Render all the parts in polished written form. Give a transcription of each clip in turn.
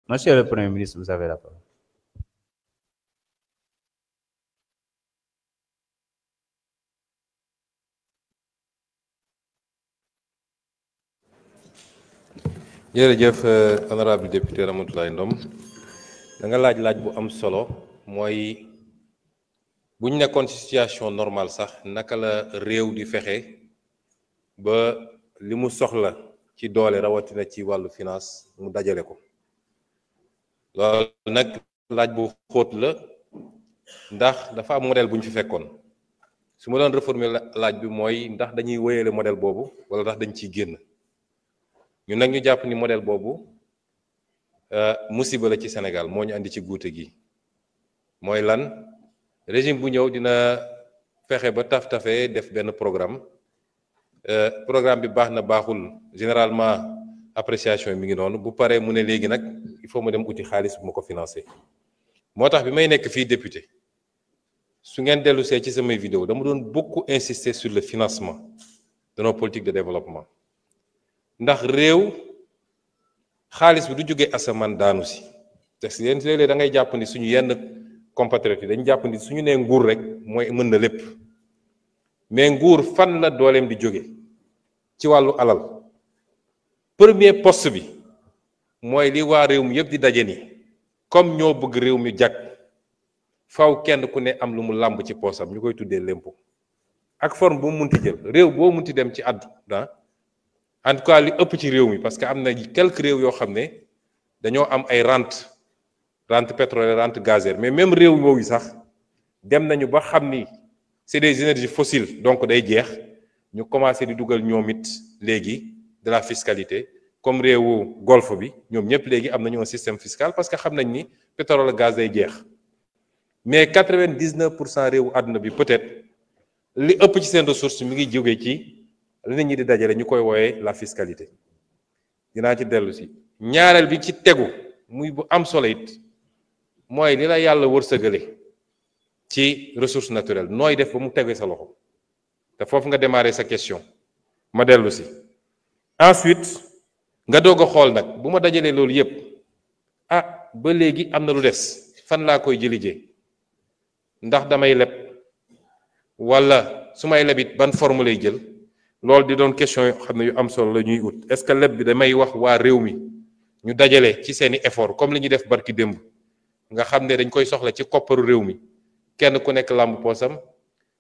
Monsieur le Premier ministre, vous avez la parole. jërëjëf honorable député Ramatoulaye Ndom da nga laaj bu am solo mooy bu ñu nekkoon ci situation normale sax naka la réew di fexe ba li mu soxla ci doole rawatina ci wàllu finance mu dajale ko loolu nag laaj bu xóot la ndax dafa am modèle bu ñu fi fekkoon su ma doon réformer laaj bi mooy ndax dañuy wéyale modèle boobu wala ndax dañ ciy génn ñun nag ñu jàpp ni modèle boobu musiba la ci Sénégal moo ñu andi ci guute gi mooy lan régime bu ñëw dina fexe ba taf-tafee def benn programme bi baax na baaxul généralement appréciation mi ngi noonu bu paree mu ne léegi nag il faut ma dem uti xaalis bu ma ko financer moo tax bi may nekk fii député su ngeen dellu see ci samay vidéo dama doon beaucoup insister sur le financement de nos politiques de développement ndax réew xaalis bi du jógee asamaan daanu si te si yéen léeg-léeg da ngay jàpp ni suñu yenn compatriotes yi dañu jàpp ni suñu nee nguur rek mooy mën na lépp mais nguur fan la dooleem di jóge ci wàllu alal premier poste bi mooy li waa réew mi yëpp di daje ni comme ñoo bëgg réew mi jag faw kenn ku ne am lu mu làmb ci poosam ñu koy tuddee l'impôt ak forme bu mu munti jël réew boo munti dem ci àdduna en tout cas li ëpp ci réew mi parce que am na quelques réew yoo xam ne dañoo am ay rente pétrolière rente gazière mais même réew yooyu sax dem nañu ba xam ni c'est des énergies fossiles donc day jeex ñu commencé di dugal ñoom it léegi de la fiscalité comme réewu golfe bi ñoom ñëpp léegi am nañu un système fiscal parce que xam nañ ni pétrole gaz day jeex mais 99% réewu àdduna bi peut-être li ëpp ci seen ressource mi ngi jógee ci li nit ñi di dajale ñu koy wooyee la fiscalité dinaa ci dellu si ñaareel bi ci tegu muy bu am solo it mooy li la yàlla wërsëgale ci ressource naturelle nooy def ba mu tegee sa loxo te foofu nga démarrer sa question ma dellu si ensuite nga doog a xool nag bu ma dajalee loolu yépp ba léegi am na lu des fan laa koy jëlijee ndax damay leb wala su may lebit ban forme lay jël loolu di doon question yoo xam ne yu am solo la ñuy ut est-ce que leb bi damay wax waa réew mi ñu dajale ci seeni effort comme li ñuy def barki démb nga xam ne dañ koy soxla ci kopparu réew mi kenn ku nekk làmb poosam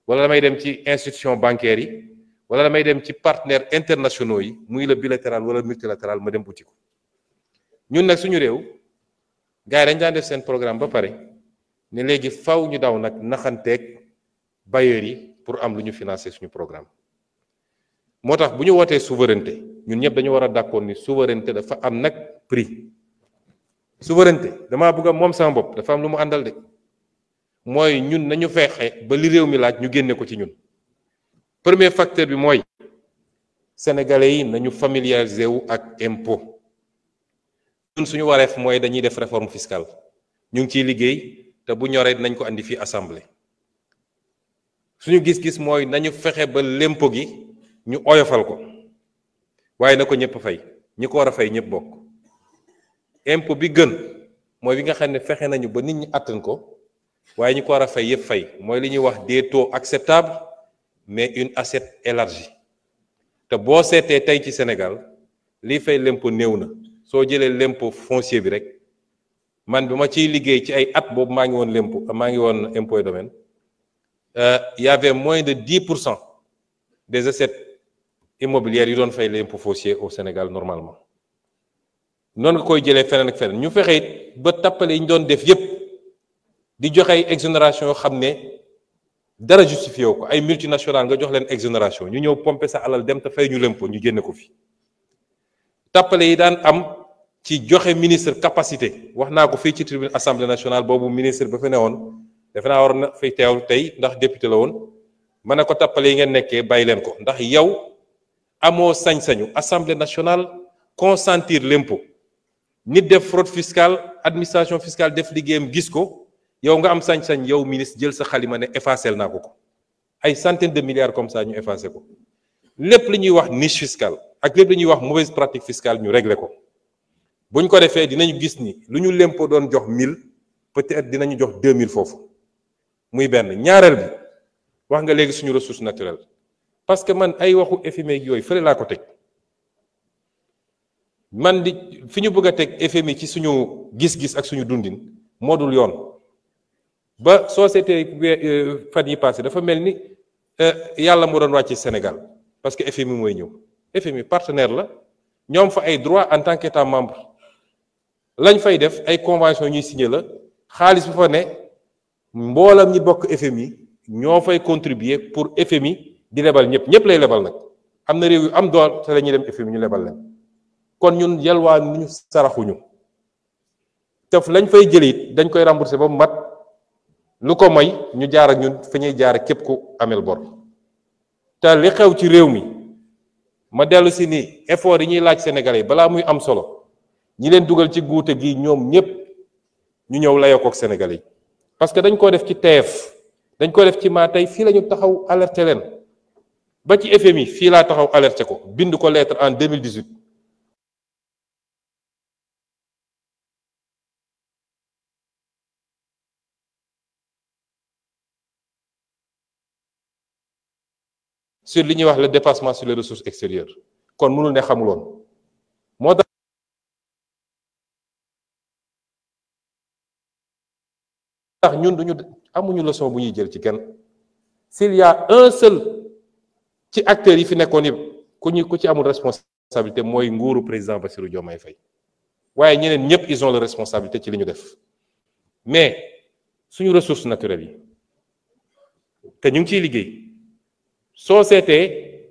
wala damay dem ci institution bancaire yi wala damay dem ci partenaires internationaux yi muy le bilatéral wala multilatéral ma dem uti ko ñun nag suñu réew gars yi dañ daan def seen programme ba pare ne léegi faw ñu daw nag naxanteeg bailleurs yi pour am lu ñu financer suñu programme moo tax bu ñu wootee souveraineté ñun ñëpp dañu war a d'accord ni souveraineté dafa am nag prix souveraineté damaa bëgg a moom sama bopp dafa am lu mu àndal de mooy ñun nañu fexe ba li réew mi laaj ñu génne ko ci ñun premier facteur bi mooy sénégalais yi nañu familiariser wu ak impôt ñun suñu wareef mooy dañuy def réforme fiscale ñu ngi ciy liggéey te bu ñoree nañ ko andi fii assemblée suñu gis-gis mooy nañu fexe ba l'impôt gi ñu oyofal ko waaye na ko ñëpp fay ñi ko war a fay ñëpp bokk impôt bi gën mooy bi nga xam ne fexe nañu ba nit ñi attan ko waaye ñi ko war a fay yëpp fay mooy li ñuy wax des taux acceptables mais une assiette élargie te boo seetee tey ci Sénégal lii fay l'impôt néew na soo jëlee l'impôt foncier bi rek man bi ma ciy liggéey ci ay at boobu maa ngi woon impôt et domaine y avait moins de 10% des assiettes immobilières yu doon fay l'impôt foncier au Sénégal normalement noonu nga koy jëlee feneen ak feneen ñu fexe it ba tappale yi ñu doon def yépp di joxe ay exonération yoo xam ne dara justifié wu ko ay multinationales nga jox leen exonération ñu ñëw pomper sa alal dem te fay ñu l'impôt ñu génne ko fi tappale yi daan am ci joxe ministre capacité wax naa ko fii ci tribune assemblée nationale boobu ministre ba fa ne woon defe naa war na fay teew tey ndax député la woon ma ne ko tappale yi ngeen nekkee bàyyi leen ko ndax yow amoo sañ-sañu assemblée nationale consentir l'impôt nit def fraude fiscale administration fiscale def liggéeyam gis ko yow nga am sañ-sañ yow ministre jël sa xalima ne effacé naa ko ay centaines de milliards comme ça ñu effacé ko lépp li ñuy wax niche fiscale ak lépp li ñuy wax mauvaise pratique fiscale ñu réglé ko buñ ko defee dinañu gis ni lu ñu lempo doon jox 1000 peut-être dinañu jox 2000 foofu muy benn. ñaareel bi wax nga léegi suñu ressource naturelle parce que man ay waxu FMI ak yooyu fële laa ko teg man di fi ñu bëgg a teg FMI ci suñu gis-gis ak suñu dundin moo dul yoon ba société fan yi passé dafa mel ni yàlla moo doon wàcc Sénégal parce que FMI mooy ñëw FMI partenaire la ñoom fa ay droit en tant qu'État membre lañ fay def ay convention ñuy signé la xaalis bu fa ne mboolam ñi bokk FMI ñoo fay contribuer pour FMI di lebal ñëpp lay lebal nag am na réew yu am doole te la ñuy dem FMI ñu lebal leen kon ñun yalwaan ñu saraxuñu te lañ fay jëlee it dañ koy rembourser ba mu mat lu ko may ñu jaar ak ñun fa ñuy jaar ak képp ku amel bor te li xew ci réew mi ma dellu si ni effort yi ñuy laaj Sénégalais balaa muy am solo ñi leen dugal ci guute gi ñoom ñëpp ñu ñëw layoo kook Sénégalais yi parce que dañ ko def ci TF dañ ko def ci maa tey fii la ñu taxaw alerter leen ba ci FMI fii laa taxaw alerter ko bind ko lettre en 2018 sur li ñuy wax le dépassement sur les ressources extérieures kon mënul ne xamuloon moo tax ñun duñu amuñu leçon bu ñuy jël ci kenn s'il y a un seul ci acteurs yi fi nekkoon yëpp ku ci amul responsabilité mooy nguuru président Bassirou Diomaye Faye waaye ñeneen ñëpp ils ont la responsabilité ci li ñu def mais suñu ressources naturelles yi te ñu ngi ciy liggéey soo seetee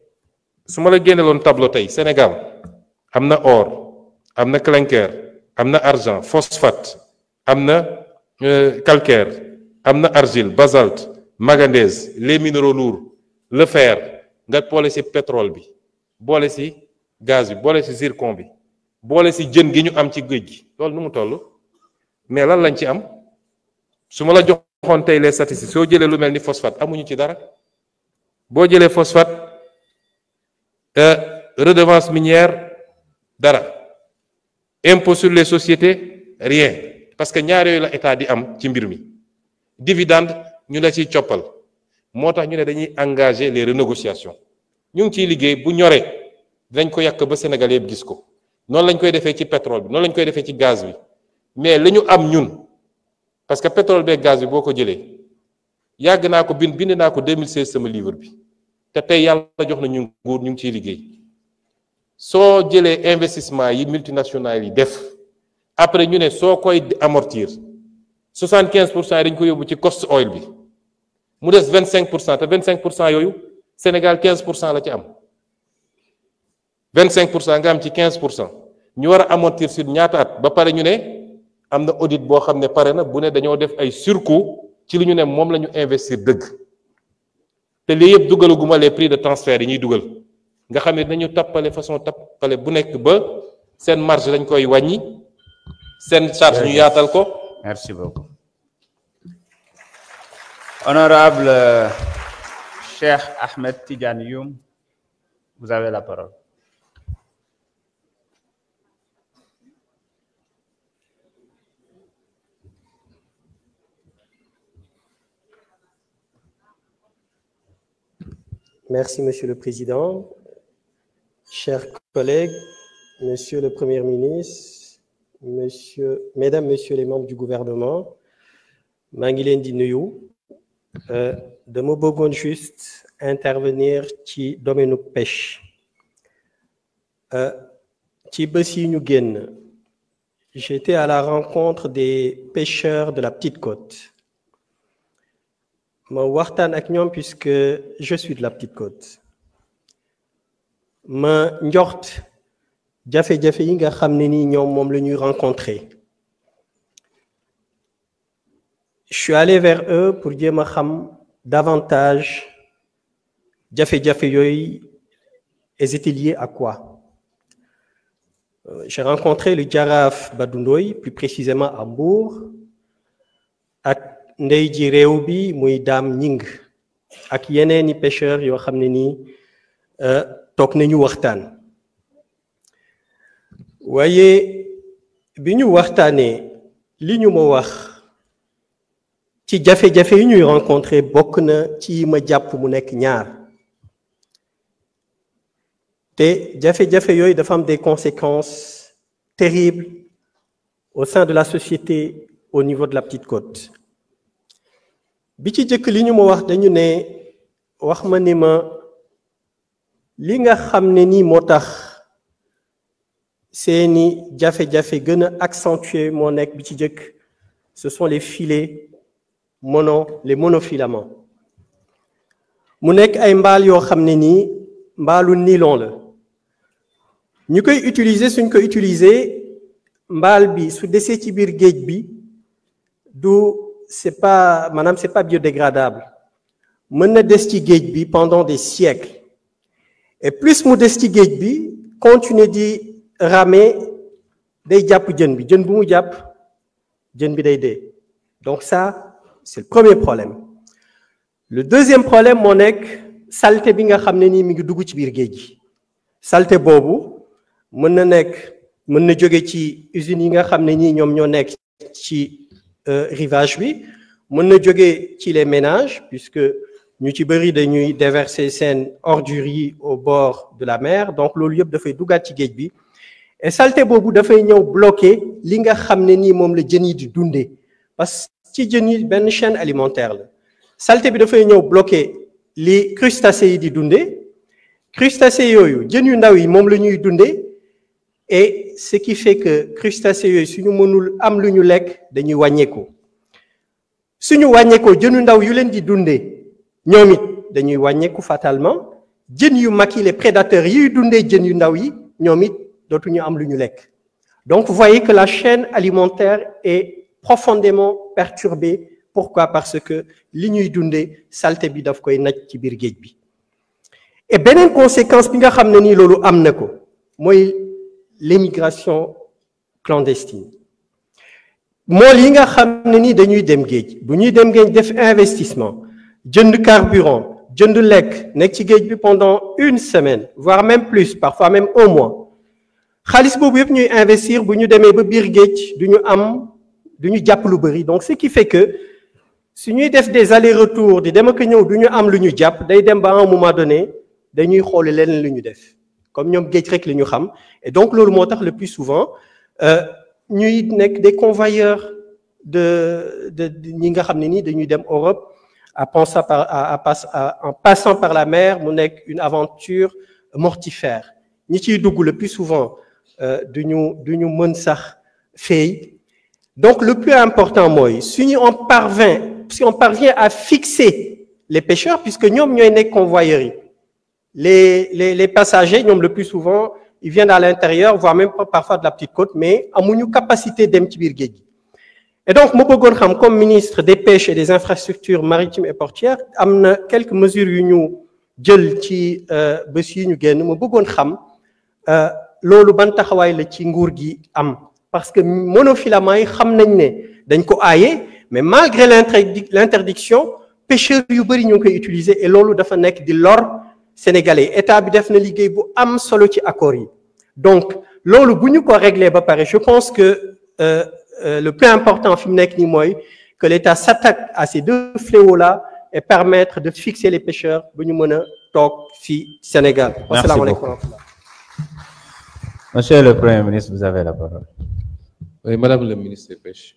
su ma la génneloon tableau tey Sénégal am na or am na clinker am na argent phosphate am na calcaire am na argile basalte manganèse les minéraux lourds le fer nga boole ci pétrole bi boole ci gaz bi boole ci zircon bi boole ci jën gi ñu am ci géej gi loolu nu mu toll mais lan lañ ci am su ma la joxoon tey les statistiques soo jëlee lu mel ni phosphate amuñu ci dara boo jëlee phosphate redevance minière dara impôt sur les sociétés rien parce que ñaar yooyu la état di am ci mbir mi dividende ñu la ciy coppal moo tax ñu ne dañuy engager les renégociations ñu ngi ciy liggéey bu ñoree dinañ ko yàq ba Sénégal yëpp gis ko noonu lañ koy defee ci pétrole bi noonu lañ koy defee ci gaz bi mais li ñu am ñun parce que pétrole beeg gaz bi boo ko jëlee yàgg naa ko bind naa ko 2016 sama livre bi te tey yàlla jox na ñu nguur ñu ngi ciy liggéey soo jëlee investissement yi multinationales yi def après ñu ne soo koy amortir 75% yi dañ ko yóbbu ci cost oil bi mu des 25% te 25% yooyu Sénégal 15% la ci am 25% nga am ci 15% ñu war a amortir sur ñaata at ba pare ñu ne am na audit boo xam ne pare na bu ne dañoo def ay surcoût ci li ñu ne moom la ñu investir dëgg te lii yëpp dugalaguma les prix de transfert yi ñuy dugal nga xam ne dañu tappale façon tappale bu nekk ba seen marge dañ koy wàññi seen charge ñu yaatal ko. Merci beaucoup. Honorable Cheikh Ahmed Tidiane Youm, vous avez la parole. Merci, Monsieur le Président. Chers collègues, Monsieur le Premier ministre, Mesdames, Messieurs les membres du gouvernement, maa ngi leen di nuyu. Dama bëggoon juste intervenir ci domaine pêche. Ci bés yi ñu génn, j'étais à la rencontre des pêcheurs de la Petite Côte. ma waxtaan ak ñoom puisque je suis de la Petite Côte. ma njort jafe-jafe yi nga xam ne ni ñoom moom la ñuy rencontrer. Je suis allé vers eux pour jéem a xam davantage jafe-jafe yooyu elles étaient liées à quoi. J'ai rencontré le Jaraaf Badou Ndoye, plus précisément à Mbour, ak ndey ji réew bi muy Dame Ñing ak yeneeni pêcheurs yoo xam ne nii toog nañu waxtaan. waaye bi ñu waxtaanee li ñu ma wax ci jafe-jafe yi ñuy rencontré bokk na ci ma jàpp mu nekk ñaar te jafe-jafe yooyu dafa am des conséquences terribles au sein de la société au niveau de la Petite Côte bi ci jëkk li ñu ma wax dañu ne wax ma ni ma li nga xam ne nii moo tax seeni jafe-jafe gën a accentué moo nekk bi ci jëkk ce sont les filets les monofilaments mu nekk ay mbaal yoo xam ne nii mbaalu nylon la ñu koy utiliser suñ ko utiliser mbaal bi su desee ci biir géej bi c'est pas biodégradable mën na des ci géej bi pendant des siècles et plus mu des ci géej bi continuer di ramer day jàpp jën bi jën bu mu jàpp jën bi day dee donc ça c'est le premier problème le deuxième problème moo nekk saleté bi nga xam ne nii mi ngi dugg ci biir géej gi saleté boobu mën na jóge ci usines yi nga xam ne nii ñoom ñoo nekk ci rivage bi mën na jóge ci les ménages puisque ñu ci bëri dañuy déverser seen ordures yi au bord de la mer donc loolu yëpp dafay duggaat ci géej bi et saleté boobu dafay ñëw bloquer li nga xam ne nii moom la jën yi di dundee parce que ci jën yi benn chaîne alimentaire la saleté bi dafay ñëw bloquer li crustacés yi di dundee crustacés yooyu jën yu ndaw yi moom la ñuy dundee et ce qui fait que crustacés yooyu suñu mënul am lu ñu lekk dañuy wàññeeku suñu wàññeekoo jën yu ndaw yu leen di dundee ñoom it dañuy wàññeeku fatalement jën yu mag yi les prédateurs yiy dundee jën yu ndaw yi ñoom it dootuñu am lu ñu lekk donc vous voyez que la chaîne alimentaire est profondément perturbée pourquoi parce que li ñuy dundee saleté bi daf koy naj ci biir géej bi et beneen conséquence bi nga xam ne nii loolu am na ko mooy l'émigration clandestine mool yi nga xam ne nii dañuy dem géej bu ñuy dem géej def investissement jënd carburant jënd lekk nekk ci géej bi pendant une semaine voire même plus parfois même un mois xaalis boobu yëpp ñuy investir bu ñu demee ba biir géej du ñu jàpp lu bëri donc ce qui fait que su ñuy def des allers-retours di dem ak ñëw du ñu am lu ñu jàpp day dem ba à un moment donné dañuy xool leneen lu ñu def comme ñoom géej rek li ñu xam et donc loolu moo tax le plus souvent ñuy nekk des convoyeurs de ñi nga xam ne nii dañuy dem Europe en passant par la mer mu nekk une aventure mortifère ñi ciy dugg le plus souvent du ñu mën sax fay donc le plus important mooy si on parvient à fixer les pêcheurs puisque ñoom ñooy nekk convoyeurs yi les passagers ñoom le plus souvent ils viennent à l'intérieur voire même parfois de la Petite Côte mais amuñu capacité dem ci biir géej gi et donc ma bëggoon xam comme ministre des pêches et des infrastructures maritimes et portuaires am na quelques mesures yu ñu jël ci bés yi ñu génn ma bëggoon xam loolu ban taxawaay la ci nguur gi am parce que monofilament yi xam nañ ne dañ ko aaye mais malgré l'interdiction pêcheurs yu bëri ñu ngi koy utiliser et loolu dafa nekk di lor sénégalais état bi def na liggéey bu am solo ci accords yi donc loolu bu ñu ko régler ba pare je pense que le plus important fi mu nekk nii mooy que l'État s'attaque à ces deux fléaux-là et permettre de fixer les pêcheurs ba ñu mën a toog fii Sénégal. Merci beaucoup. Monsieur le Premier ministre, vous avez la parole. Oui, Madame le ministre des Pêches.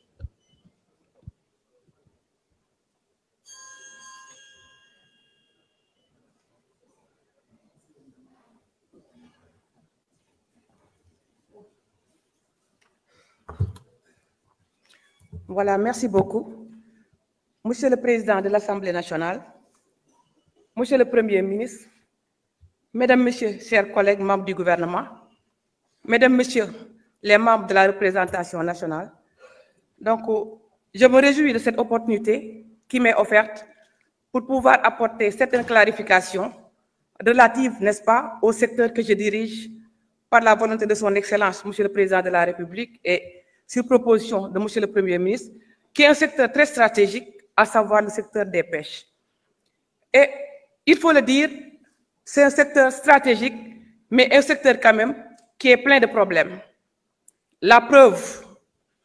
Voilà, merci beaucoup. Monsieur le Président de l'Assemblée nationale, Monsieur le Premier ministre, Mesdames, Messieurs, chers collègues membres du gouvernement, Mesdames, Messieurs, les membres de la représentation nationale, donc je me réjouis de cette opportunité qui m'est offerte pour pouvoir apporter certaines clarifications relatives, n'est-ce pas, au secteur que je dirige par la volonté de son Excellence, Monsieur le Président de la République, et sur proposition de Monsieur le Premier ministre, qui est un secteur très stratégique, à savoir le secteur des pêches. Et il faut le dire, c'est un secteur stratégique, mais un secteur quand même qui est plein de problèmes. La preuve,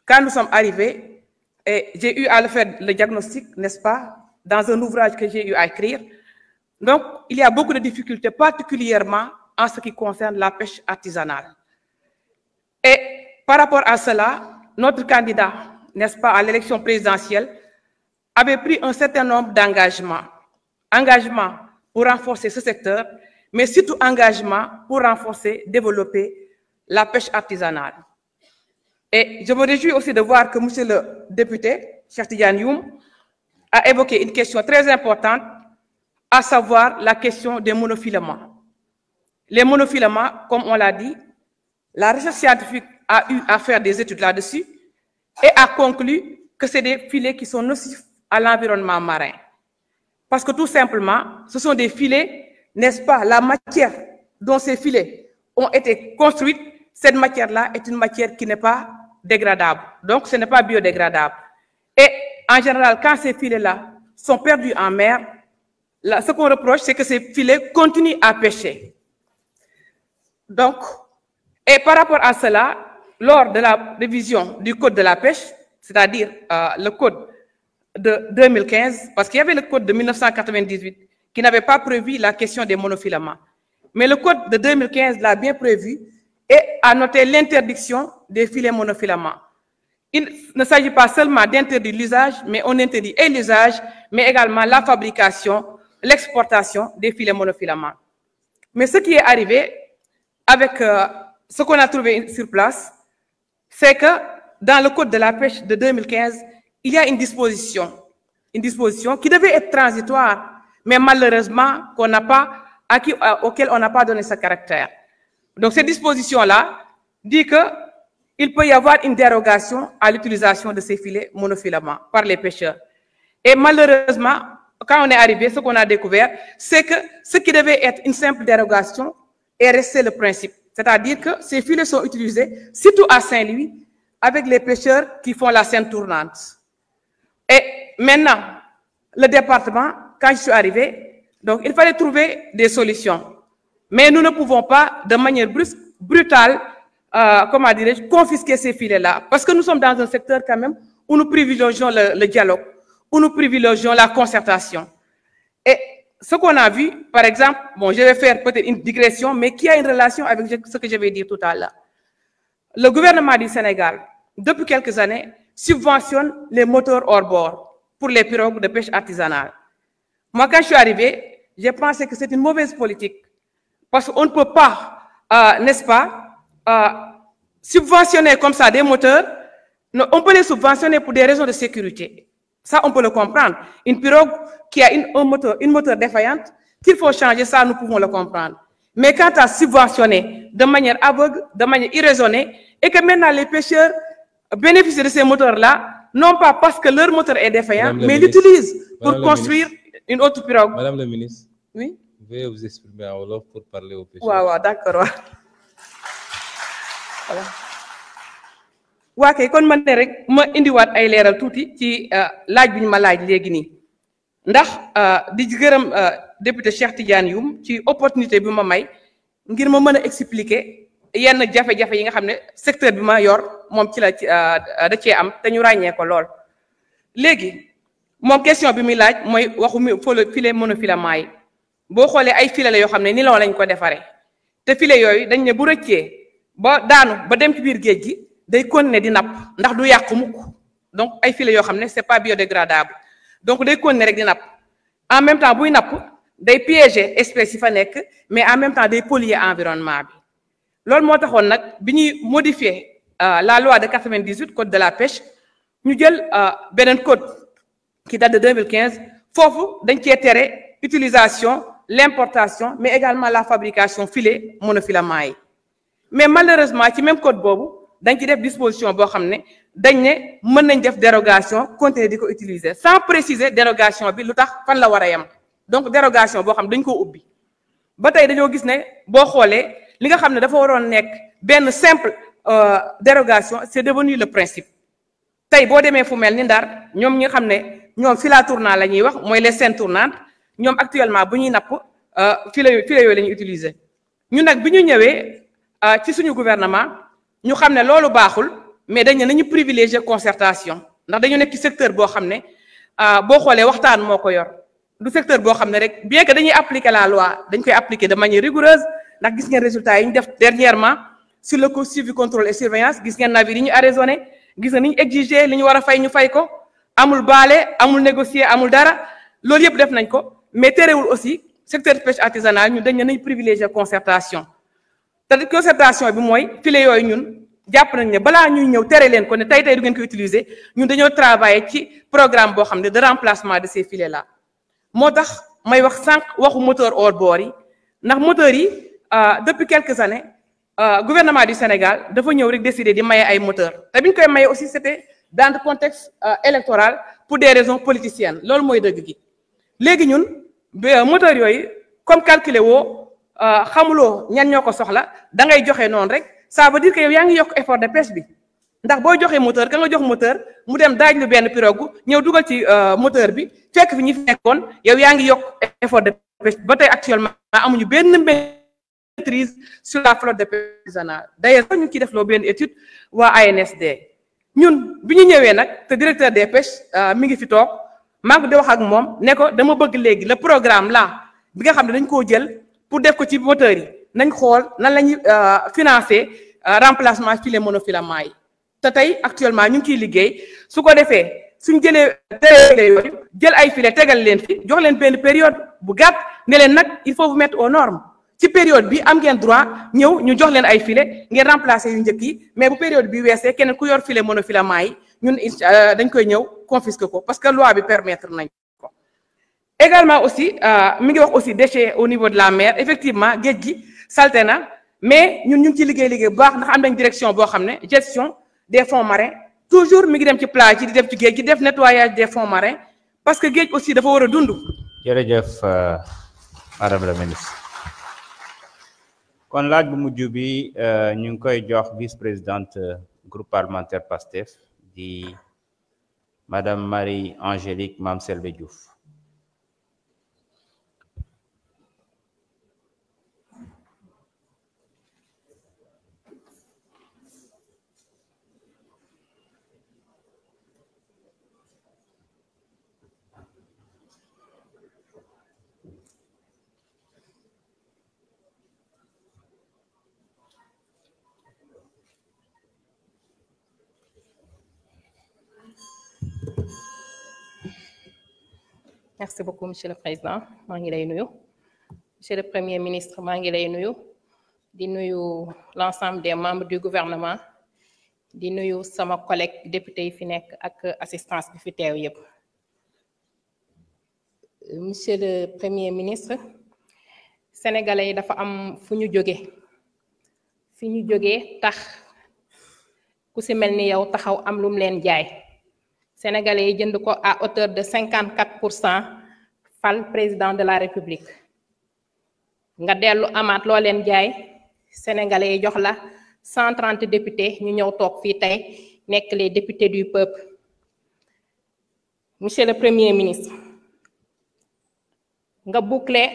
quand nous sommes arrivés, et j'ai eu à le faire le diagnostic, n'est-ce pas, dans un ouvrage que j'ai eu à écrire. Donc, il y a beaucoup de difficultés, particulièrement en ce qui concerne la pêche artisanale. Et par rapport à cela, notre candidat, n'est-ce pas, à l'élection présidentielle, avait pris un certain nombre d'engagements. Engagements pour renforcer ce secteur, mais surtout engagements pour renforcer, développer la pêche artisanale. Et je me réjouis aussi de voir que monsieur le député, Cheikh Tidiane Youm, a évoqué une question très importante, à savoir la question des monofilaments. Les monofilaments, comme on l'a dit, la recherche scientifique a eu à faire des études là-dessus et a conclu que c'est des filets qui sont nocifs à l'environnement marin. Parce que tout simplement, ce sont des filets, n'est-ce pas, la matière dont ces filets ont été construits, cette matière-là est une matière qui n'est pas dégradable. Donc, ce n'est pas biodégradable. Et en général, quand ces filets-là sont perdus en mer, là, ce qu'on reproche, c'est que ces filets continuent à pêcher. Donc, et par rapport à cela, lors de la révision du Code de la pêche, c'est-à-dire le Code de 2015, parce qu'il y avait le Code de 1998 qui n'avait pas prévu la question des monofilaments. Mais le Code de 2015 l'a bien prévu et a noté l'interdiction des filets monofilaments. Il ne s'agit pas seulement d'interdire l'usage, mais on interdit et l'usage, mais également la fabrication, l'exportation des filets monofilaments. Mais ce qui est arrivé avec ce qu'on a trouvé sur place, c'est que dans le Code de la pêche de 2015, il y a une disposition qui devait être transitoire, mais malheureusement auquel on n'a pas donné ce caractère. Donc cette disposition-là dit qu'il peut y avoir une dérogation à l'utilisation de ces filets monofilaments par les pêcheurs. Et malheureusement, quand on est arrivé, ce qu'on a découvert, c'est que ce qui devait être une simple dérogation est resté le principe. C'est-à-dire que ces filets sont utilisés, surtout à Saint-Louis, avec les pêcheurs qui font la scène tournante. Et maintenant, le département, quand je suis arrivé, donc il fallait trouver des solutions. Mais nous ne pouvons pas, de manière brutale, comment dirais-je, confisquer ces filets-là. Parce que nous sommes dans un secteur quand même où nous privilégions le dialogue, où nous privilégions la concertation. Et ce qu'on a vu, par exemple, bon, je vais faire peut-être une digression, mais qui a une relation avec ce que je vais dire tout à l'heure. Le gouvernement du Sénégal, depuis quelques années, subventionne les moteurs hors bord pour les pirogues de pêche artisanale. Moi, quand je suis arrivé, j'ai pensé que c'est une mauvaise politique. Parce qu'on ne peut pas, n'est-ce pas, subventionner comme ça des moteurs. On peut les subventionner pour des raisons de sécurité. Ça, on peut le comprendre. Une pirogue qui a une moteur défaillante, qu'il faut changer, ça, nous pouvons le comprendre. Mais quand tu as subventionné de manière aveugle, de manière irraisonnée, et que maintenant les pêcheurs bénéficient de ces moteurs-là, non pas parce que leur moteur est défaillant, mais l'utilisent pour construire une autre pirogue. Madame la ministre, oui? Veuillez vous exprimer en wolof pour parler aux pêcheurs. Waaw, d'accord. Voilà. waa kay kon man ne rek ma indiwaat ay leeral tuuti ci laaj bi ñu ma laaj léegi nii ndax di gërëm député Cheikh Tidiane Youm ci opportunité bi ma may ngir ma mën a expliquer yenn jafe-jafe yi nga xam ne secteur bi ma yor moom ci la da cee am te ñu ràññee ko lool. léegi moom question bi muy laaj mooy waxu filet monofilament yi boo xoolee ay filet la yoo xam ne nylon lañ ko defaree te filet yooyu dañ ne bu rëccee ba daanu ba dem ci biir géej gi. day continuer di napp ndax du yàqu mukk donc ay filets yoo xam ne c'est pas biodégradable donc day continuer rek di napp en même temps buy napp day piéger espèces yi fa nekk mais en même temps day polluer environnement bi loolu moo taxoon nag bi ñuy modifier la loi de 98 code de la pêche ñu jël beneen code qui date de 2015 foofu dañ cee tere utilisation l'importation mais également la fabrication filet monofilament yi mais malheureusement ci même code boobu dañ ci def disposition boo xam ne dañ ne mën nañ def dérogation continuer di ko utiliser sans préciser dérogation bi lu tax fan la war a yem donc dérogation boo xam dañ koo ubbi ba tey dañoo gis ne boo xoolee li nga xam ne dafa waroon nekk benn simple dérogation c'est devenu le principe tey boo demee fu mel ni Ndar ñoom ñi nga xam ne ñoom fila tournant la ñuy wax mooy les scènes tournantes ñoom actuellement bu ñuy napp filet yooyu la ñuy utiliser ñun nag bi ñu ñëwee ci suñu gouvernement ñu xam ne loolu baaxul mais dañ ne nañu privilégier concertation ndax dañu nekk ci secteur boo xam ne boo xoolee waxtaan moo ko yor du secteur boo xam ne rek bien que dañuy appliquer la loi dañ koy appliquer de manière rigoureuse ndax gis ngeen résultats yi ñu def dernièrement sur le suivi contrôle et surveillance gis ngeen navire yi ñu arraisonné gis nga ni ñu exiger li ñu war a fay ñu fay ko amul baale amul négocier amul dara loolu yëpp def nañ ko mais terewul aussi secteur pêche artisanale ñu dañ ne nañ privilégier concertation te concertation bi mooy filet yooyu ñun jàpp nañ ne balaa ñuy ñëw tere leen ko ne tey du ngeen ko utiliser ñun dañoo travailler ci programme boo xam ne de remplacement de ces filets là moo tax may wax sànq waxu moteur hors bord yi ndax moteurs yi depuis quelques années gouvernement du Sénégal dafa ñëw rek décider di maye ay moteurs te bi ñu koy maye aussi c'était dans le contexte électoral pour des raisons politiciennes loolu mooy dëgg gi léegi ñun moteurs yooyu comme calculer woo xamuloo ñan ñoo ko soxla da ngay joxe noonu rek ça veut dire que yow yaa ngi yokk effort de pêche bi ndax boo joxee moteur ka nga jox moteur mu dem daaj lu benn pirogue ñëw dugal ci moteur bi fekk fi ñi fi nekkoon yow yaa ngi yokk effort de pêche ba tey actuellement amuñu benn maîtrise sur la flotte de pêche artisanale d'ailleurs ñu ngi ciy def loo benn étude waa ANSD ñun bi ñu ñëwee nag te directeur des pêches mi ngi fi toog maa ngi di wax ak moom ne ko dama bëgg léegi le programme là bi nga xam ne dañ koo jël pour def ko ci moteurs yi nañ xool nan la ñuy financer remplacement filet monofilament yi te tey actuellement ñu ngi ciy liggéey su ko defee suñ jëlee filet yooyu jël ay filet tegal leen fi jox leen benn période bu gàtt ne leen nag il faut vous mettre aux normes ci période bi am ngeen droit ñëw ñu jox leen ay filet ngeen remplacer yu njëkk yi mais bu période bi weesee keneen ku yor filet monofilament yi ñun dañ koy ñëw confisquer ko parce que loi bi permettre nañ ko. également aussi mi ngi wax aussi déchets au niveau de la mer effectivement géej gi salte na mais ñun ñu ngi ci liggéey bu baax ndax am nañ direction boo xam ne gestion des fonds marins toujours mi ngi dem ci plage yi di def ci géej gi def nettoyage des fonds marins parce que géej aussi dafa war a dund. jërëjëf madame la ministre kon laaj bu mujj bi ñu ngi koy jox vice-présidente groupe parlementaire PASTEF di madame Marie-Angélique Mame Selbé Diouf. Merci beaucoup, Monsieur le Président. maa ngi lay nuyu. Monsieur le Premier ministre, maa ngi lay nuyu. Di nuyu l'ensemble des membres du gouvernement. Di nuyu sama collègue député yi fi nekk ak assistance bi fi teew yépp. Monsieur le Premier ministre, sénégalais yi dafa am fu ñu jóge. fi ñu jógee tax ku si mel ni yow taxaw am lum leen jaay. Sénégalais yi jënd ko à hauteur de 54% fal président de la République nga dellu amaat loo leen jaay Sénégalais yi jox la 130 députés ñu ñëw toog fii tey nekk les députés du peuple. Monsieur le Premier ministre nga boucler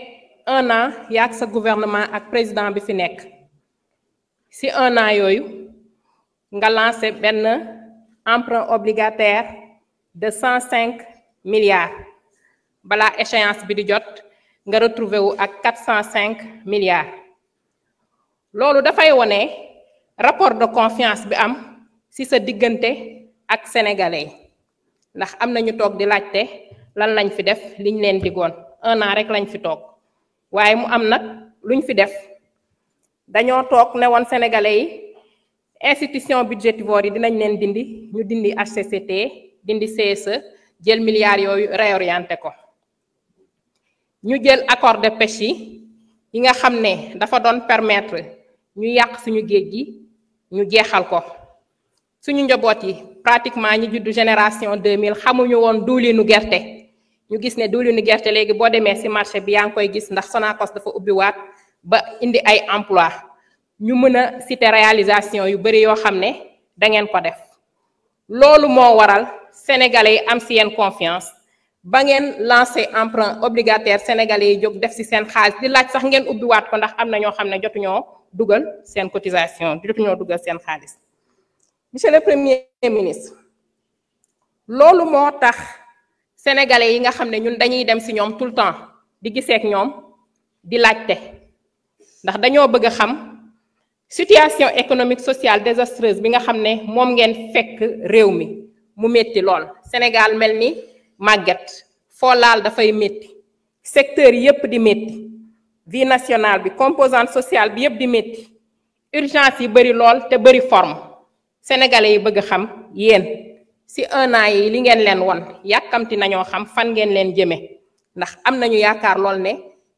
1 an yaak sa gouvernement ak président bi fi nekk si 1 an yooyu nga lancé benn emprunt obligataire de 105 milliards balaa échéance bi di jot nga retrouvé wu ak 405 milliards loolu dafay wone rapport de confiance bi am ci sa diggante ak sénégalais ndax am na ñu toog di laajte lan lañ fi def liñ leen digoon 1 an rek lañ fi toog waaye mu am nag luñ fi def dañoo toog ne woon sénégalais yi institution budgétivore yi dinañ leen dindi ñu dindi HCCT dindi CSE jël milliards yooyu réorienté ko ñu jël accord de pêche yi nga xam ne dafa doon permettre ñu yàq suñu géej gi ñu jeexal ko suñu njaboot yi pratiquement ñi juddu génération 2000 xamuñu woon diwlinu gerte ñu gis ne diwlinu gerte léegi boo demee ci marché bi yaa ngi koy gis ndax Sonacos dafa ubbiwaat ba indi ay emploi ñu mën a citer réalisation yu bari yoo xam ne da ngeen ko def loolu moo waral sénégalais yi am ci yeen confiance ba ngeen lancé emprunt obligataire sénégalais yi jóg def ci seen xaalis di laaj sax ngeen ubbiwaat ko ndax am na ñoo xam ne jotuñoo dugal seen cotisation jotuñoo dugal seen xaalis Monsieur le Premier ministre loolu moo tax sénégalais yi nga xam ne ñun dañuy dem ci ñoom tout le temps di gisee ak ñoom di laajte ndax dañoo bëgg a xam situation économique sociale désastreuse bi nga xam ne moom ngeen fekk réew mi mu métti lool Sénégal mel ni màgget foo laal dafay métti secteur yépp di métti vie nationale bi composante sociale bi yépp di métti urgence yi bari lool te bari forme sénégalais yi bëgg a xam yéen ci 1 an yi li ngeen leen won yàkkamti nañoo xam fan ngeen leen jëme ndax am nañu yaakaar lool ne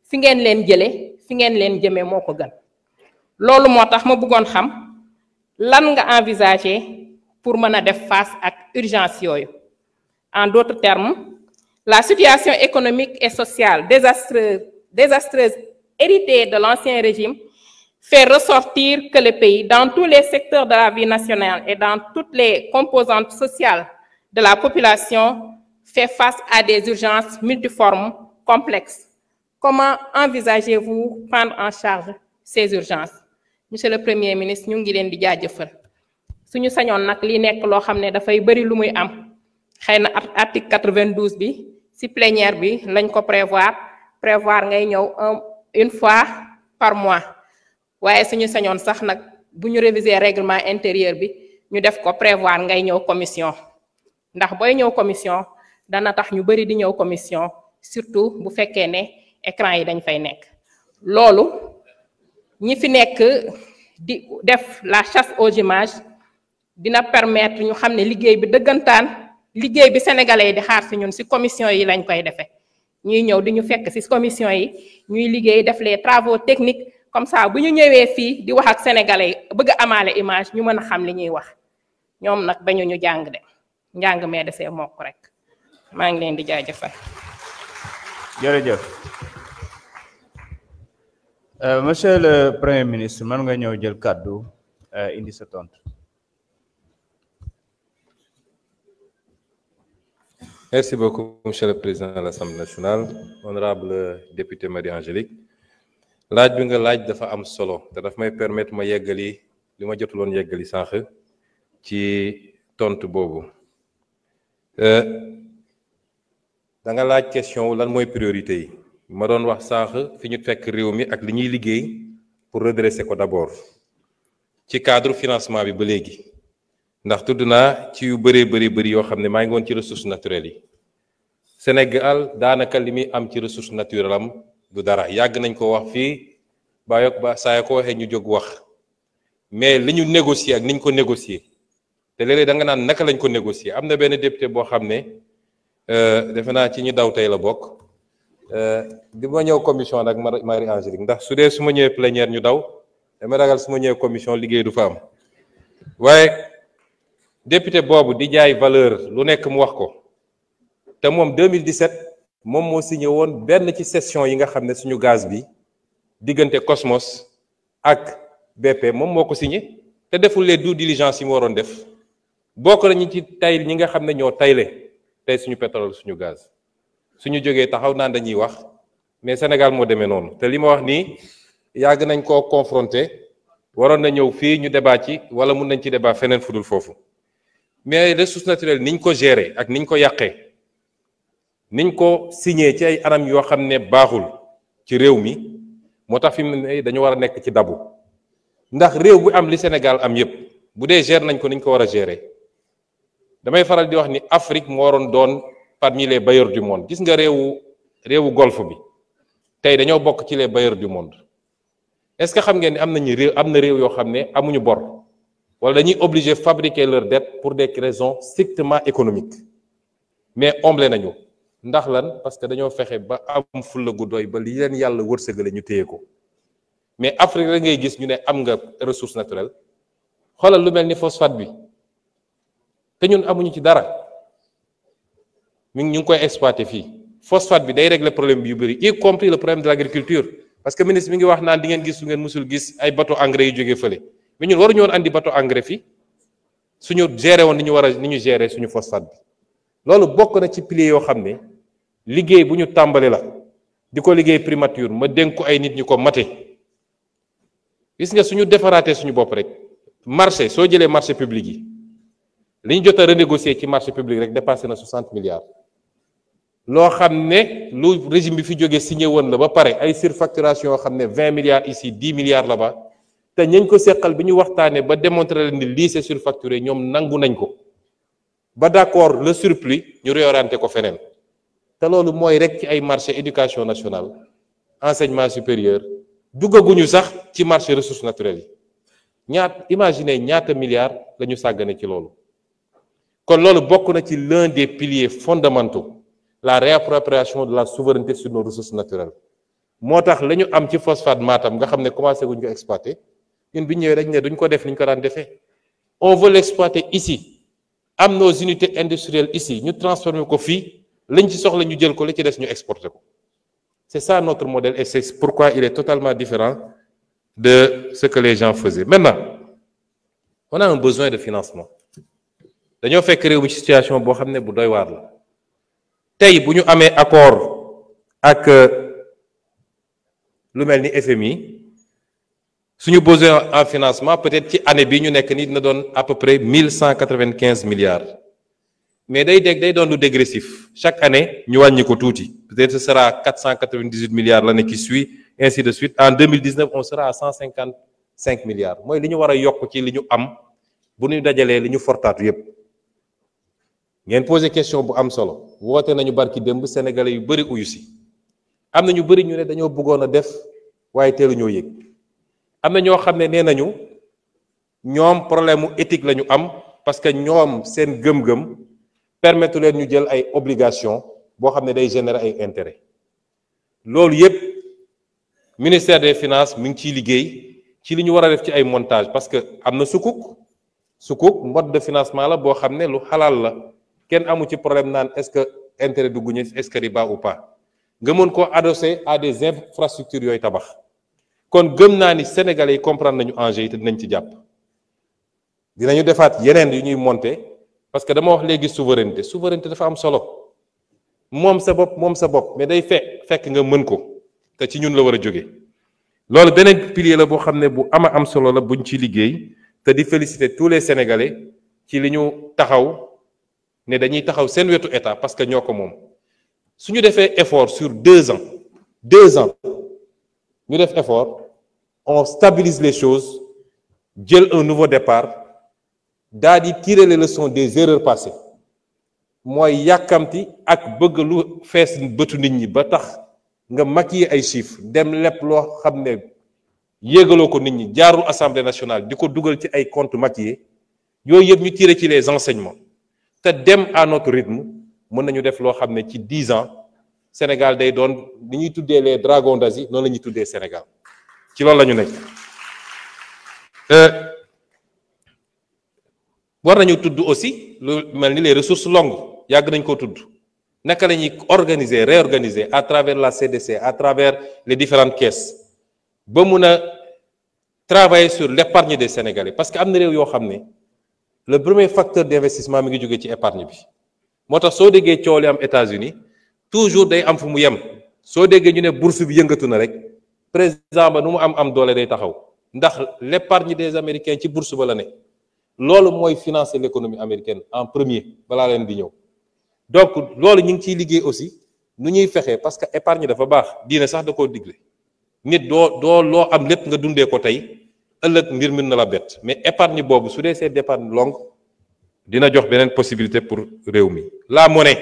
fi ngeen leen jële fi ngeen leen jëme moo ko gën loolu moo tax ma bëggoon xam lan nga envisager pour mën a def face ak urgence yooyu en d'autres termes la situation économique et sociale désastreuse héritée de l'ancien régime fait ressortir que le pays, dans tous les secteurs de la vie nationale et dans toutes les composantes sociales de la population, fait face à des urgences multiformes, complexes. Comment envisagez-vous prendre en charge ces urgences? Monsieur le Premier ministre, ñu ngi leen di jaajëfal suñu sañoon nag li nekk loo xam ne dafay bari lu muy am xëy na article 92 bi ci plénière bi lañ ko prévoir ngay ñëw une fois par mois waaye suñu sañoon sax nag bu ñu réviser règlement intérieur bi ñu def ko prévoir ngay ñëw commission ndax booy ñëw commission dana tax ñu bari di ñëw commission surtout bu fekkee ne écran yi dañ fay nekk loolu ñi fi nekk di def la chasse aux images dina permettre ñu xam ne liggéey bi dëggantaan liggéey bi sénégalais yi di xaar ci ñun ci commission yi lañ koy defee ñuy ñëw di ñu fekk ci commission yi ñuy liggéey def les travaux techniques comme ça bu ñu ñëwee fii di wax ak sénégalais yi bëgg a amaale image ñu mën a xam li ñuy wax ñoom nag bañu ñu jàng de njàng mee desee mokk rek maa ngi leen di jaajëfal. jërëjëf monsieur le Premier ministre mën nga ñëw jël kàddu indi sa tontu. Merci beaucoup, Monsieur le Président de l'Assemblée nationale, honorable député Marie-Angélique. laaj bi nga laaj dafa am solo te daf may permettre ma yeggali li ma jotuloon yeggali sànq ci tontu boobu da nga laaj question wu lan mooy priorité yi ma doon wax sànq fi ñu fekk réew mi ak li ñuy liggéey pour redresser ko d'abord ci cadre financement bi ba léegi ndax tudd naa ci yu bëri yoo xam ne maa ngi woon ci ressources naturelles yi Sénégal daanaka li muy am ci ressource naturelle am du dara yàgg nañ ko wax fii ba saa yoo ko waxee ñu jóg wax mais li ñu négocier ak ni ñu ko négocier te léeg-léeg da nga naan naka lañ ko négocier am na benn député boo xam ne defe naa ci ñu daw tey la bokk di ma ñëw commission nag Marie-Angélique ndax su dee su ma ñëwee plénière ñu daw dama ragal su ma ñëwee commission liggéey du fa am waaye député boobu di jaay valeur lu nekk mu wax ko te moom 2017 moom moo signé woon benn ci session yi nga xam ne suñu gaz bi diggante Cosmos ak BP moom moo ko signé te deful les due diligence yi mu waroon def bokk nañu ci tay ñi nga xam ne ñoo tayle tey suñu pétrole suñu gaz suñu jógee taxaw naan dañuy wax mais Sénégal moo demee noonu te li ma wax nii yàgg nañ koo confronté waroon na ñëw fii ñu débat ci wala mun nañ ci débat feneen fudul foofu mais ressources naturelles niñ ko gérer ak niñ ko yàqee niñ ko signé ci ay anam yoo xam ne baaxul ci réew mi moo tax fi mu ne dañu war a nekk ci dabu ndax réew bu am li Sénégal am yépp bu dee gérer nañ ko niñ ko war a gérer damay faral di wax ni Afrique moo waroon doon parmi les bailleurs du monde gis nga réewu golfe bi tey dañoo bokk ci les bailleurs du monde est-ce que xam ngeen ni am na réew yoo xam ne amuñu bor wala dañuy obligé fabriquer leur dette pour des raisons strictement économiques mais omble nañu ndax lan parce que dañoo fexe ba am fulla gu doy ba li leen yàlla wërsëgale ñu téye ko mais Afrique rek ngay gis ñu ne am nga ressource naturelle xoolal lu mel ni phosphate bi te ñun amuñu ci dara ñu ngi koy exploiter fii phosphate bi day régler problème bi yu bëri y compris le problème de l'agriculture parce que ministre mi ngi wax naan di ngeen gis su ngeen musul gis ay bateau engrais yu jógee fële mais ñun waruñu woon andi bateau engrais fii suñu gérer woon ni ñu gérer suñu phosphate bi loolu bokk na ci piliers yoo xam ne liggéey bu ñu tàmbali la di ko liggéey primature ma dénk ko ay nit ñu ko mate gis nga suñu defaraatee suñu bopp rek marché soo jëlee marché public yi li ñu jot a renégocier ci marché public rek dépassé na 60 milliards loo xam ne lu régime bi fi jógee signé woon la ba pare ay surfacturation yoo xam ne 20 milliards ici 10 milliards là-bas te ñañ ko seqal bi ñu waxtaanee ba démontrer leen ni lii c'est surfacturé ñoom nangu nañ ko ba d'accord le surplus ñu réorienté ko feneen te loolu mooy rek ci ay marché éducation nationale enseignement supérieur duggaguñu sax ci marché ressources naturelles yi imaginez ñaata milliards la ñu sàggane ci loolu kon loolu bokk na ci l'un des piliers fondamentaux la réappropriation de la souveraineté sur nos ressources naturelles moo tax la ñu am ci phosphate Matam nga xam ne commencé guñ ko exploiter ñun bi ñëwee dañ ne duñ ko def ni ñu ko daan defee on veut l'exploiter ici am nos unités industrielles ici ñu transformer ko fii lañ ci soxla ñu jël ko li ci des ñu exporter ko c'est ça notre modèle et c'est pourquoi il est totalement différent de ce que les gens faisaient. Maintenant on a un besoin de financement dañoo fekk réew mi ci situation boo xam ne bu doy waar la tey bu ñu amee accord ak lu mel ni FMI suñu besoin en financement peut-être ci année bi ñu nekk nii dina doon à peu près 1195 milliards mais day doon lu dégressif chaque année ñu wàññi ko tuuti peut-être ce sera 498 milliards l'année qui suit ainsi de suite en 2019 on sera à 155 milliards mooy li ñu war a yokk ci li ñu am bu ñu dajalee li ñu fortaatu yépp ngeen posé question bu am solo woote nañu barki démb sénégalais yu bëri uyu si am na ñu bëri ñu ne dañoo bëggoon a def waaye teelu ñoo yëg am na ñoo xam ne nee nañu ñoom problème mu éthique la ñu am parce que ñoom seen gëm-gëm permettre leen ñu jël ay obligations boo xam ne day générer ay intérêts loolu yépp ministère des finances mi ngi ciy liggéey ci li ñu war a def ci ay montage parce que am na sukuk mode de financement la boo xam ne lu xalaal la kenn amu ci problème naan est-ce que intérêt dugguñu est-ce que riba ou pas nga mën koo adosser à des infrastructures yooyu tabax kon gëm naa ni sénégalais yi comprendre nañu enjeu yi te dinañ ci jàpp dinañu defaat yeneen yu ñuy monter parce que dama wax léegi souveraineté dafa am solo moom sa bopp mais day fekk nga mën ko te ci ñun la war a jóge loolu beneen pilier la boo xam ne bu am solo la buñ ci liggéey te di féliciter tous les sénégalais ci li ñu taxaw ne dañuy taxaw seen wetu état parce que ñoo ko moom su ñu defee effort sur 2 ans ñu def effort on stabilise les choses jël un nouveau départ daa di tirer les leçons des erreurs passées mooy yàkkamti ak bëgg lu fees bëtu nit ñi ba tax nga maquiller ay chiffres dem lépp loo xam ne yéegaloo ko nit ñi jaarul assemblée nationale di ko dugal ci ay comptes maquillés yooyu yëpp ñu tirer ci les enseignements te dem à notre rythme mën nañu def loo xam ne ci 10 ans Sénégal day doon li ñuy tuddee les dragons d'Asie noonu la ñuy tuddee Sénégal ci loolu la ñu nekk war nañu tudd aussi lu mel ni les ressources longues yàgg nañ koo tudd naka la ñuy réorganiser à travers la CDC à travers les différentes caisses ba mun a travailler sur l'épargne des Sénégalais parce que am na réew yoo xam ne le premier facteur d'investissement mi ngi jógee ci épargne bi moo tax soo déggee coow li am États-Unis toujours day am fu mu yem soo déggee ñu ne bourse bi yëngatu na rek président ba nu mu am doole day taxaw ndax l'épargne des Américains ci bourse ba la ne loolu mooy financer l'économie américaine en premier balaa leen di ñëw donc loolu ñu ngi ciy liggéey aussi nu ñuy fexee parce que épargne dafa baax diine sax da koo digle nit doo loo am lépp nga dundee ko tey ëllëg mbir na la bett mais épargne boobu su dee c'est d'épargne longue dina jox beneen possibilité pour réew mi. la monnaie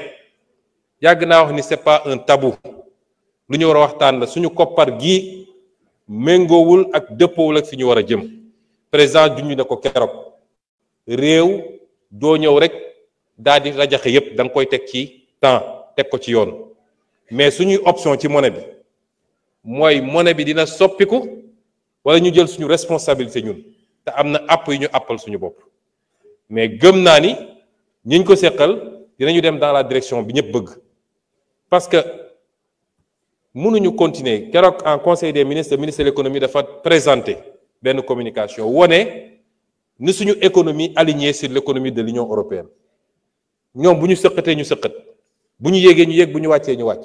yàgg naa wax ni c'est pas un tabou lu ñu war a waxtaan la suñu koppar gii méngoowul ak dëppoowul ak fi ñu war a jëm président junj na ko keroog réew doo ñëw rek daal di rajaxe yépp da nga koy teg ci temps teg ko ci yoon mais suñuy option ci monnaie bi mooy monnaie bi dina soppiku wala ñu jël suñu responsabilité ñun te am na àpp yu ñu àppal suñu bopp mais gëm naa ni ñiñ ko seqal dinañu dem dans la direction bi ñëpp bëgg parce que mënuñu continuer keroog en conseil des ministres le ministre de l'économie dafa présenter benn communication wone ni suñu économie alignée sur l'économie de l'Union européenne ñoom bu ñu sëqatee ñu sëqat bu ñu yéegee ñu yéeg bu ñu wàccee ñu wàcc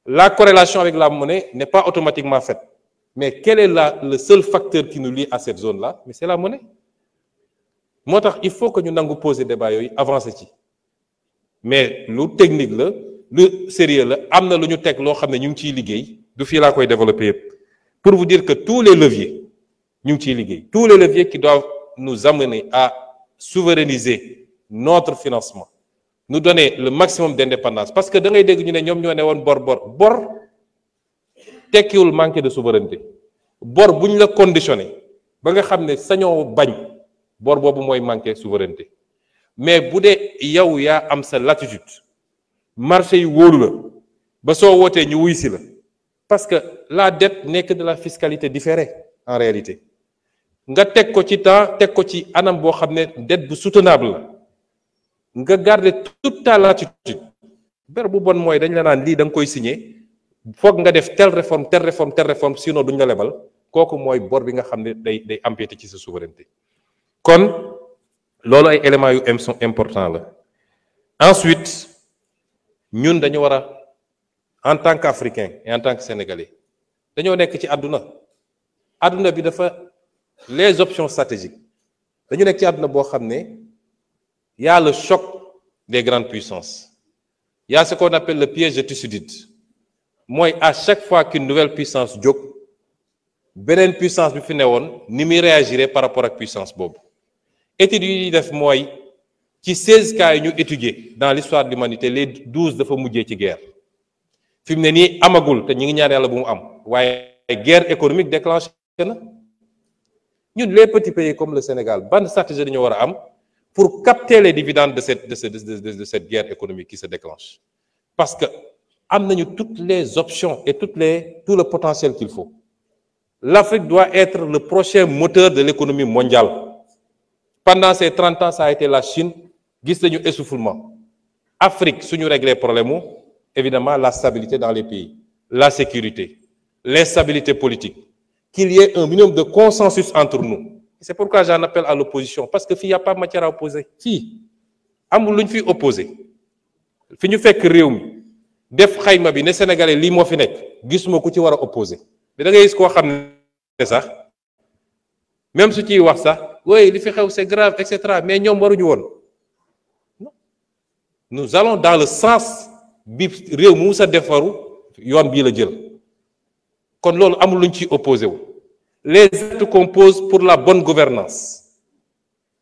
la corrélation avec la monnaie n'est pas automatiquement faite mais quel est le seul facteur qui nous lie à cette zone-là mais c'est la monnaie moo tax il faut que ñu nangu poser débat yooyu avancer ci mais lu technique la lu sérieux la am na lu ñu teg loo xam ne ñu ngi ciy liggéey du fii laa koy développer yëpp pour vous dire que tous les leviers ñu ngi ciy liggéey tous les leviers qui doivent nous amener à souverainiser notre financement nous donner le maximum d'indépendance parce que da ngay dégg ñu ne ñoom ñoo ne woon bor tekkiwul manquer de souveraineté bor bu ñu la conditionné ba nga xam ne sañoo bañ bor boobu mooy manquer souveraineté mais bu dee yow yaa am sa latitude marché yi wóolu la ba soo wootee ñu wuy si la parce que la dette n'est que de la fiscalité différée en réalité nga teg ko ci temps teg ko ci anam boo xam ne dette bu soutenable la nga garder toute ta latitude ber bu bon mooy dañ la naan lii da nga koy signer foog nga def telle réforme sinon duñ la lebal kooku mooy bor bi nga xam ne day empiéter ci sa souveraineté kon loolu ay éléments yu sont importants la ensuite ñun dañu war a en tant qu'Africain et en tant que Sénégalais dañoo nekk ci àdduna bi dafa les options stratégiques dañu nekk ci àdduna boo xam ne y a le choc des grandes puissances y a ce qu'on appelle le piège de Thucydide mooy à chaque fois qu'une nouvelle puissance jóg beneen puissance bi fi newoon ni muy réagirait par rapport ak puissance boobu études yi ñuy def mooy ci 16 cas yi ñu étudier dans l'histoire de l'humanité les 12 dafa mujjee ci guerre fi mu ne nii amagul te ñu ngi ñaan yàlla bu mu am waaye guerre économique déclenché na ñun les petits pays comme le Sénégal ban stratégie dañoo war a am pour capter les dividendes de cette guerre économique qui se déclenche parce que am nañu toutes les options et tout le potentiel qu'il faut l'Afrique doit être le prochain moteur de l'économie mondiale pendant ces 30 ans ça a été la Chine gis nañu essoufflement Afrique suñu régler problème mu évidemment la stabilité dans les pays la sécurité l'instabilité politique qu'il y ait un minimum de consensus entre nous c'est pourquoi j'en appelle à l'opposition parce que fii y a pas matière à opposer fii amul lu ñu fi opposer fi ñu fekk réew mi def xayma bi ne Sénégalais lii moo fi nekk gisuma ku ci war a opposer da ngay gis koo xam ne sax même su ciy wax sax oui li fi xew c'est grave et cetera mais ñoom waruñu woon nous allons dans le sens bi réew mu sa defaru yoon bii la jël kon loolu amul lu ñu ciy opposé wu les actes qu'on pose pour la bonne gouvernance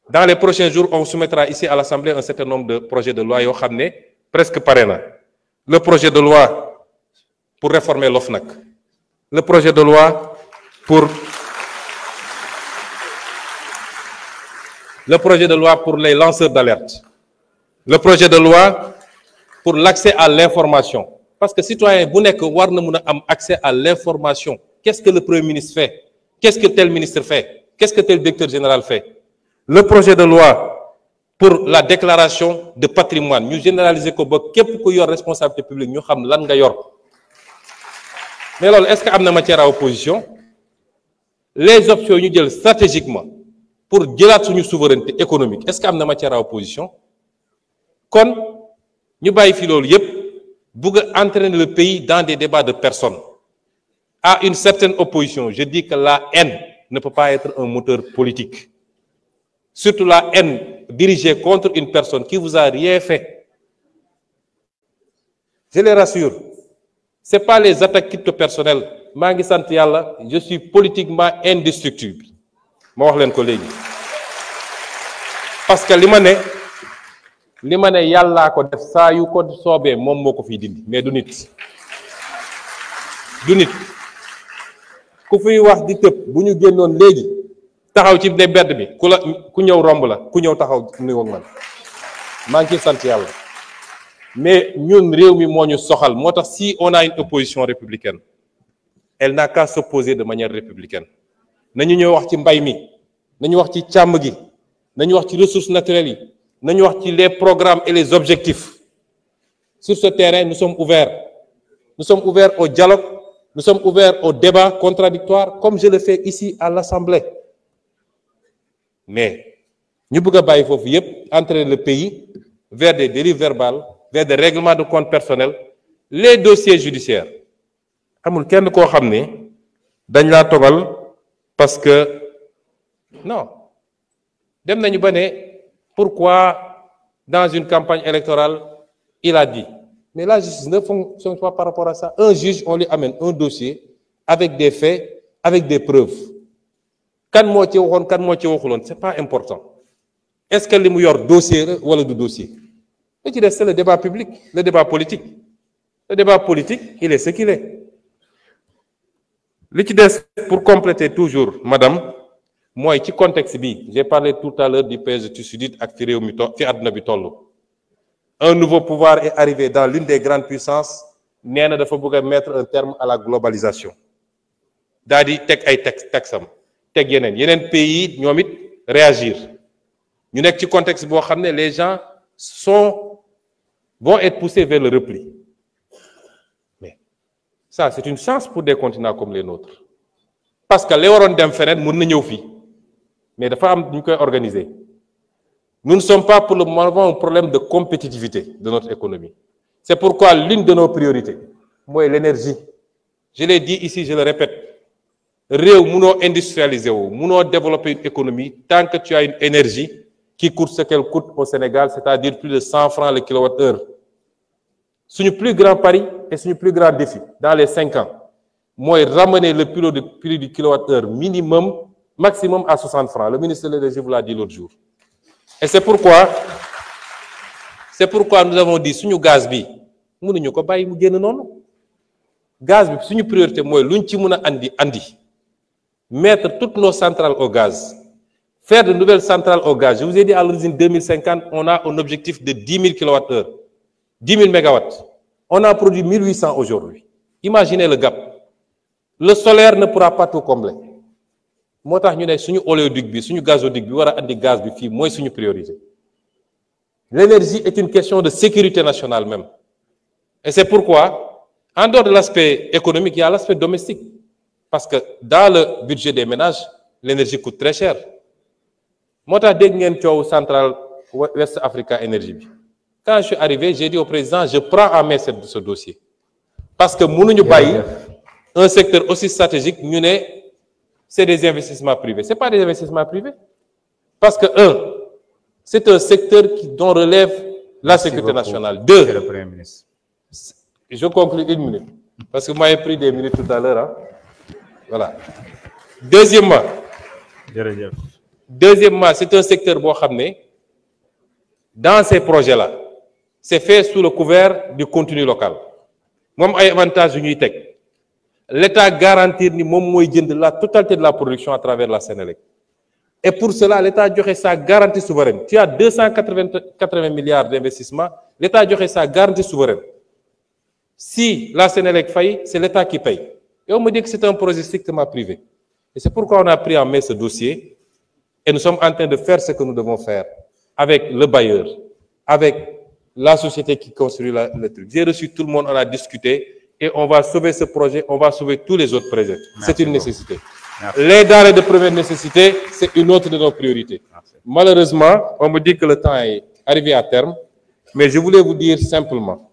dans les prochains jours on soumettra ici à l'Assemblée un certain nombre de projets de loi yoo xam ne presque pare na le projet de loi pour réformer l'OFNAC le projet de loi pour les lanceurs d'alerte le projet de loi pour l'accès à l'information parce que citoyen bu nekk war na mun a am accès à l'information qu'est-ce que le Premier ministre fait qu'est-ce que tel ministre fait qu'est-ce que tel directeur général fait le projet de loi pour la déclaration de patrimoine ñu généraliser ko ba képp ku yor responsabilité publique ñu xam lan nga yor mais loolu est-ce que am na matière à opposition les options ñu jël stratégiquement pour jëlaat suñu souveraineté économique est-ce que am na matière à opposition kon ñu bàyyi fi loolu yépp bëgg a entraîner le pays dans des débats de personnes à une certaine opposition je dis que la haine ne peut pas être un moteur politique surtout la haine dirigée contre une personne qui vous a rien fait je les rassure c'est pas les attaques crypto-personnelles maa ngi sant yàlla je suis politiquement indestructible ma wax leen ko léegi parce que li ma ne yàllaa ko def saa yu ko soobee moom moo ko fiy dindi mais du nit ku fiy wax di tëb bu ñu génnoon léegi taxaw ci ne bedd bi ku ñëw romb la ku ñëw taxaw nuyoog man maa ngi ciy sant yàlla mais ñun réew mi moo ñu soxal moo tax si on a une opposition républicaine elle n'a qu'à s'opposer de manière républicaine nañu ñëw wax ci mbay mi nañu wax ci càmm gi nañu wax ci ressources naturelles yi nañu wax ci les programmes et les objectifs sur ce terrain nous sommes ouverts au dialogue nous sommes ouverts au débat contradictoire comme je le fais ici à l'Assemblée mais ñu bëgg a bàyyi foofu yépp entraîner le pays vers des dérives verbales vers des règlements de compte personnels les dossiers judiciaires amul kenn koo xam ne dañ laa togal parce que non dem nañu ba ne pourquoi dans une campagne électorale il a dit, mais la justice ne fonctionne pas par rapport à ça. Un juge, on lui amène un dossier avec des faits, avec des preuves. Kan moo ci waxoon kan moo ci waxuloon, c'est pas important. Est-ce que li mu yor dossier la wala du dossier? Ce qui reste, c'est le débat public, le débat politique. Le débat politique, il est ce qu'il est. Li ci des, pour compléter toujours, madame, moi, ci contexte bi, j'ai parlé tout à l'heure du pays de Sudite ak fi réew mi fi àdduna bi tollu. Un nouveau pouvoir est arrivé dans l'une des grandes puissances, nee na dafa bëgg a mettre un terme à la globalisation. Daal di teg ay taxam, teg yeneen pays ñoom it réagir. Ñu nekk ci contexte boo xam ne les gens vont être poussés vers le repli. Mais ça, c'est une chance pour des continents comme les nôtres. Parce que les waroon dem feneen mën na ñëw fii, mais dafa am ñu koy organiser. Nous ne sommes pas pour le moment un problème de compétitivité de notre économie. C'est pourquoi l'une de nos priorités, moi, l'énergie. Je l'ai dit ici, je le répète. Réew mënoo industrialiser wu, mënoo développer une économie tant que tu as une énergie qui coûte ce qu'elle coûte au Sénégal, c'est-à-dire plus de 100 francs le kilowattheure. Suñu plus grand pari et suñu plus grand défi dans les 5 ans, moi, ramener le prix du kilowattheure maximum à 60 francs. Le ministre de l'Énergie vous l'a dit l'autre jour. Et c'est pourquoi nous avons dit suñu gaz bi mënuñu ko bàyyi mu génn noonu. Gaz bi suñu priorité mooy luñ ci mën a andi mettre toutes nos centrales au gaz, faire de nouvelles centrales au gaz. Je vous ai dit à l'origine 2050, on a un objectif de 10 000 kWh, 10 000 MW. On a produit 1800 aujourd'hui. Imaginez le gap. Le solaire ne pourra pas tout combler. Moo tax ñu ne suñu oléoduc bi suñu gazoduc bi war a andi gaz bi fii mooy suñu priorité. L'énergie est une question de sécurité nationale même. Et c'est pourquoi, en dehors de l'aspect économique, il y a l'aspect domestique. Parce que dans le budget des ménages, l'énergie coûte très cher. Moo tax dégg ngeen coow centrale West Africa Energy bi. Quand je suis arrivé, j'ai dit au président, je prends en main ce dossier. Parce que mënuñu bàyyi un secteur aussi stratégique ñu ne c'est des investissements privés. C'est pas des investissements privés. Parce que, c'est un secteur dont relève la sécurité nationale. 2, Monsieur le Premier ministre. Je conclue 1 minute. Parce que vous m'avez pris des minutes tout à l'heure. Hein? Voilà. Deuxièmement, c'est un secteur, dans ces projets-là, c'est fait sous le couvert du contenu local. Moi, j'ai un avantage. L'État garantit la totalité de la production à travers la Sénélec. Et pour cela, l'État a donné sa garantie souveraine. Tu as 280 milliards d'investissements, l'État a donné sa garantie souveraine. Si la Sénélec faillit, c'est l'État qui paye. Et on me dit que c'est un projet strictement privé. Et c'est pourquoi on a pris en main ce dossier et nous sommes en train de faire ce que nous devons faire avec le bailleur, avec la société qui construit le truc. J'ai reçu tout le monde, on a discuté. Et on va sauver ce projet, on va sauver tous les autres projets. C'est une nécessité. Merci. Les denrées de première nécessité, c'est une autre de nos priorités. Merci. Malheureusement, on me dit que le temps est arrivé à terme, mais je voulais vous dire simplement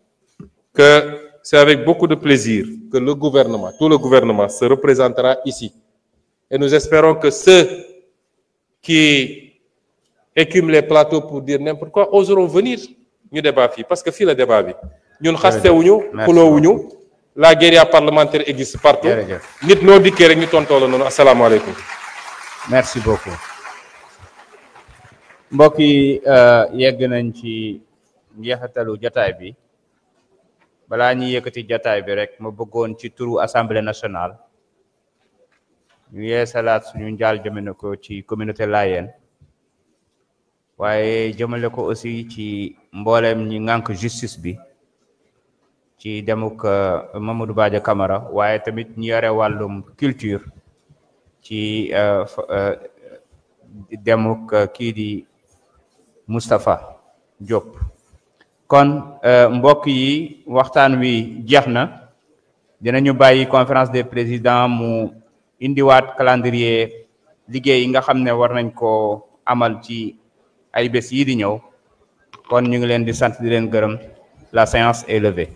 que c'est avec beaucoup de plaisir que le gouvernement, tout le gouvernement se représentera ici. Et nous espérons que ceux qui écument les plateaux pour dire n'importe quoi oseront venir nous débattre. Parce que si le débat, nous ne la guérilla parlementaire existe partout. Merci beaucoup. Mbokk yi yegg nañ ci njeexitalu jotaay bi balaa ñuy yëkkati jotaay bi rek ma bëggoon ci turu Assemblée nationale ñu yeesalaat suñu njaal jëmale ko ci communauté Layène waaye jëmale ko aussi ci mbooleem ñi ngànk justice bi ci demuk Mamadou Badia Camara waaye tamit ñi yore wàllum culture ci demuk kii di Moustapha Diop kon mbokk yi waxtaan wi jeex na dinañu bàyyi conférence des présidents mu indiwaat calendrier liggéey yi nga xam ne war nañ ko amal ci ay bés yi di ñëw kon ñu ngi leen di sant di leen gërëm. La séance est levée.